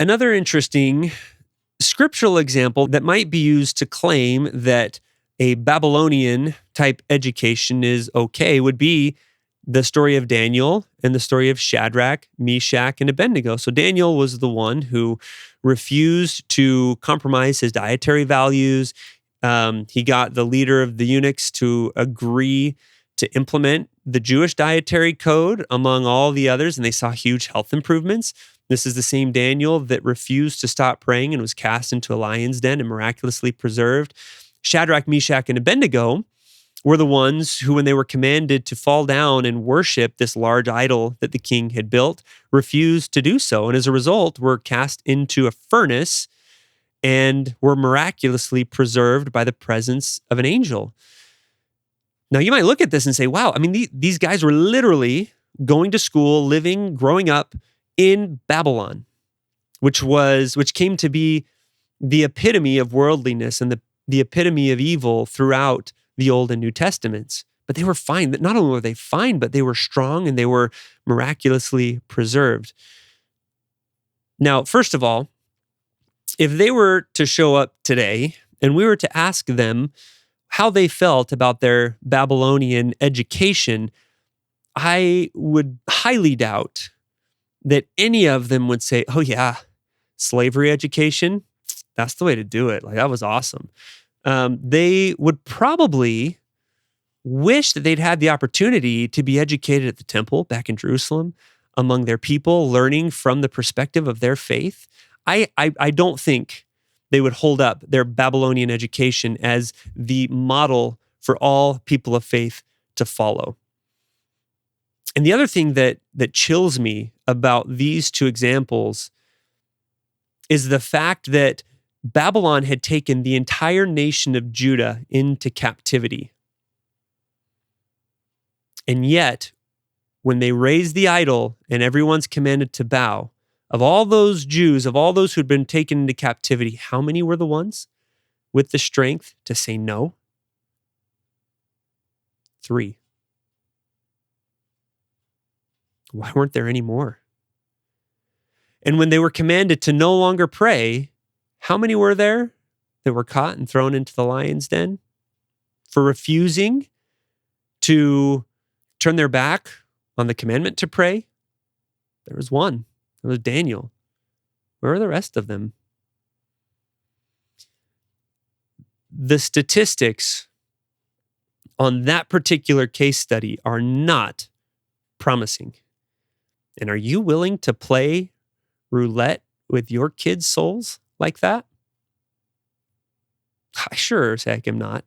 Another interesting scriptural example that might be used to claim that a Babylonian type education is okay would be the story of Daniel and the story of Shadrach, Meshach, and Abednego. So Daniel was the one who refused to compromise his dietary values. He got the leader of the eunuchs to agree to implement the Jewish dietary code among all the others, and they saw huge health improvements. This is the same Daniel that refused to stop praying and was cast into a lion's den and miraculously preserved. Shadrach, Meshach, and Abednego were the ones who, when they were commanded to fall down and worship this large idol that the king had built, refused to do so. And as a result, were cast into a furnace and were miraculously preserved by the presence of an angel. Now, you might look at this and say, wow, I mean, these guys were literally going to school, living, growing up in Babylon, which came to be the epitome of worldliness and the epitome of evil throughout the Old and New Testaments. But they were fine. Not only were they fine, but they were strong and they were miraculously preserved. Now, first of all, if they were to show up today and we were to ask them how they felt about their Babylonian education, I would highly doubt that any of them would say, oh yeah, slavery education, that's the way to do it. Like, that was awesome. They would probably wish that they'd had the opportunity to be educated at the temple back in Jerusalem among their people, learning from the perspective of their faith. I don't think they would hold up their Babylonian education as the model for all people of faith to follow. And the other thing that chills me about these two examples is the fact that Babylon had taken the entire nation of Judah into captivity. And yet, when they raised the idol and everyone's commanded to bow, of all those Jews, of all those who'd been taken into captivity, how many were the ones with the strength to say no? 3. Why weren't there any more? And when they were commanded to no longer pray, how many were there that were caught and thrown into the lion's den for refusing to turn their back on the commandment to pray? There was one. It was Daniel. Where are the rest of them? The statistics on that particular case study are not promising. And are you willing to play roulette with your kids' souls like that? I sure as heck am not.